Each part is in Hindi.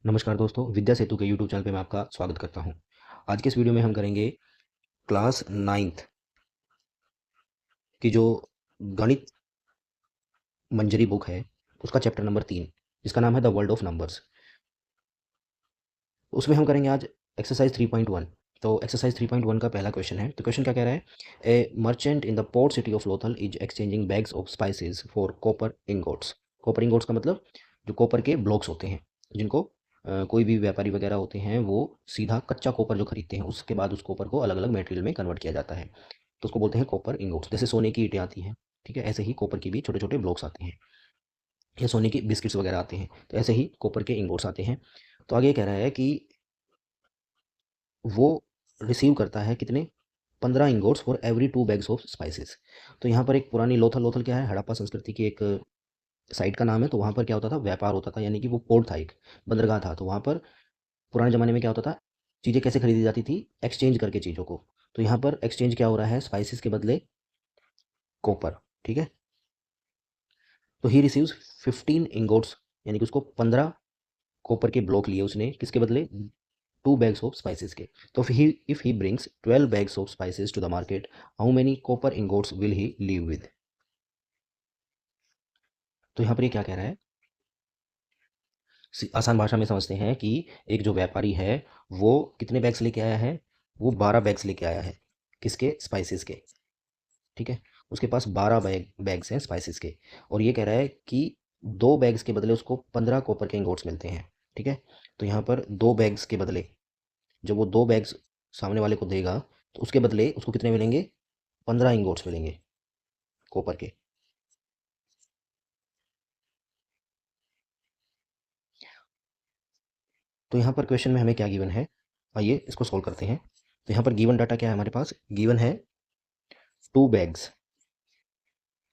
नमस्कार दोस्तों, विद्या सेतु के यूट्यूब चैनल पे मैं आपका स्वागत करता हूँ। आज के इस वीडियो में हम करेंगे क्लास 9th की जो गणित मंजरी बुक है, उसका चैप्टर नंबर 3 जिसका नाम है द वर्ल्ड ऑफ नंबर्स। उसमें हम करेंगे आज एक्सरसाइज 3.1। तो एक्सरसाइज 3.1 का पहला क्वेश्चन है। तो क्वेश्चन क्या कह रहा है? ए merchant in the port city of Lothal is exchanging bags of spices for copper ingots. Copper ingots का मतलब जो कॉपर के ब्लॉक्स होते हैं, जिनको कोई भी व्यापारी वगैरह होते हैं वो सीधा कच्चा कॉपर जो खरीदते हैं, उसके बाद उस कॉपर को अलग अलग मटेरियल में कन्वर्ट किया जाता है, तो उसको बोलते हैं कॉपर इंगोट्स। जैसे सोने की ईंटें आती हैं, ठीक है, ऐसे ही कॉपर की भी छोटे छोटे ब्लॉक्स आते हैं, या सोने की बिस्किट्स वगैरह आते हैं, तो ऐसे ही कॉपर के इंगोट्स आते हैं। तो आगे कह रहा है कि वो रिसीव करता है कितने? 15 ingots for every 2 bags of spices. तो यहाँ पर एक पुरानी लोथल, लोथल क्या है? हड़प्पा संस्कृति की एक साइट का नाम है। तो वहाँ पर क्या होता था? व्यापार होता था, यानी कि वो पोर्ट था, एक बंदरगाह था। तो वहाँ पर पुराने ज़माने में क्या होता था? चीज़ें कैसे खरीदी जाती थी? एक्सचेंज करके चीज़ों को। तो यहाँ पर एक्सचेंज क्या हो रहा है? स्पाइसेस के बदले कॉपर, ठीक है। तो ही रिसीव्स 15 इंगोट्स, यानी कि उसको 15 कॉपर के ब्लॉक लिए उसने, किसके बदले? 2 बैग्स ऑफ स्पाइसेस के। तो if he brings 12 bags of spices to the market, how many copper ingots will he leave with? तो यहाँ पर ये क्या कह रहा है? आसान भाषा में समझते हैं कि एक जो व्यापारी है वो कितने बैग्स लेके आया है? वो 12 बैग्स लेके आया है। किसके? स्पाइसेस के, ठीक है। उसके पास 12 बैग्स हैं स्पाइसेस के, और ये कह रहा है कि 2 बैग्स के बदले उसको 15 कॉपर के इंगोट्स मिलते हैं, ठीक है। तो यहाँ पर 2 बैग्स के बदले, जब वो 2 बैग्स सामने वाले को देगा, तो उसके बदले उसको कितने मिलेंगे? 15 इंगोट्स मिलेंगे कॉपर के। तो यहाँ पर क्वेश्चन में हमें क्या गिवन है? आइए इसको सोल्व करते हैं। तो यहाँ पर गिवन डाटा क्या है हमारे पास? गिवन है 2 बैग्स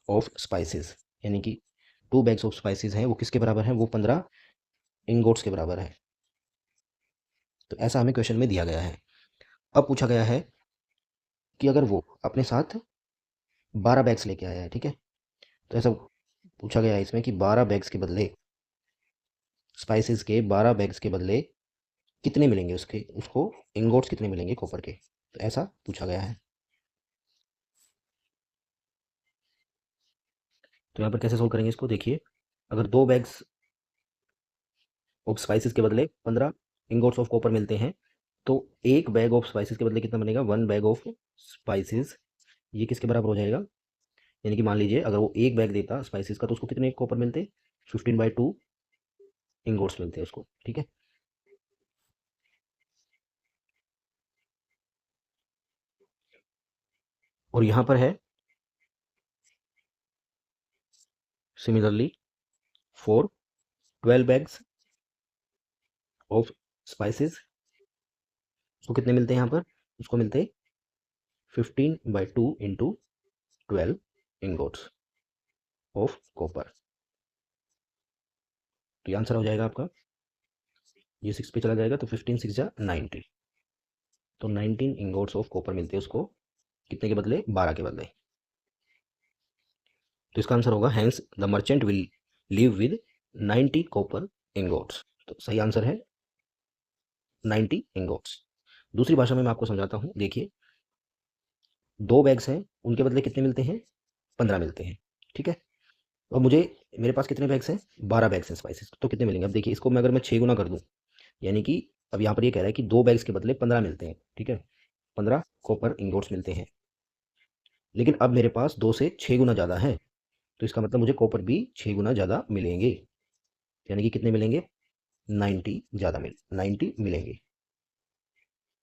ऑफ स्पाइसेस, यानी कि 2 बैग्स ऑफ स्पाइसेस हैं, वो किसके बराबर हैं? वो 15 इंगोट्स के बराबर है। तो ऐसा हमें क्वेश्चन में दिया गया है। अब पूछा गया है कि अगर वो अपने साथ 12 बैग्स लेके आया है, ठीक है। तो ऐसा पूछा गया है इसमें कि 12 बैग्स के बदले, स्पाइसेस के 12 बैग्स के बदले कितने मिलेंगे उसके, उसको इंगोट्स कितने मिलेंगे कॉपर के? तो ऐसा पूछा गया है। तो यहाँ पर कैसे सोल्व करेंगे इसको? देखिए, अगर 2 बैग्स ऑफ स्पाइसेस के बदले 15 इंगोट्स ऑफ कॉपर मिलते हैं, तो एक बैग ऑफ स्पाइसेस के बदले कितना बनेगा? 1 बैग ऑफ स्पाइसेस। ये किसके बराबर हो जाएगा? यानी कि मान लीजिए अगर वो एक बैग देता स्पाइसेस का, तो उसको कितने कॉपर मिलते? 15/2 इंगोट्स मिलते हैं उसको, ठीक है। और यहाँ पर है similarly for 12 bags of spices, उसको कितने मिलते हैं यहाँ पर? उसको मिलते 15/2 इंटू 12 इंगोट्स ऑफ कॉपर। तो ये आंसर हो जाएगा आपका। ये 6 पे चला जाएगा, तो 15 6 जा 19। तो 19 इंगोट्स ऑफ कॉपर मिलते हैं उसको, कितने के बदले? 12 के बदले। तो इसका आंसर होगा hence the merchant will live with 90 copper ingots. तो सही आंसर है 90 इंगोट्स। दूसरी भाषा में मैं आपको समझाता हूँ। देखिए, 2 बैग्स हैं, उनके बदले कितने मिलते हैं? 15 मिलते हैं, ठीक है। और मुझे, मेरे पास कितने बैग्स हैं? 12 बैग्स हैं स्पाइसेस, तो कितने मिलेंगे? अब देखिए, इसको मैं अगर मैं 6 गुना कर दूँ, यानी कि अब यहाँ पर ये कह रहा है कि 2 बैग्स के बदले 15 मिलते हैं, ठीक है। 15 कॉपर इंगोट्स मिलते हैं, लेकिन अब मेरे पास 2 से 6 गुना ज़्यादा है, तो इसका मतलब मुझे कॉपर भी 6 गुना ज़्यादा मिलेंगे, यानी कि कितने मिलेंगे? 90 ज़्यादा 90 मिलेंगे।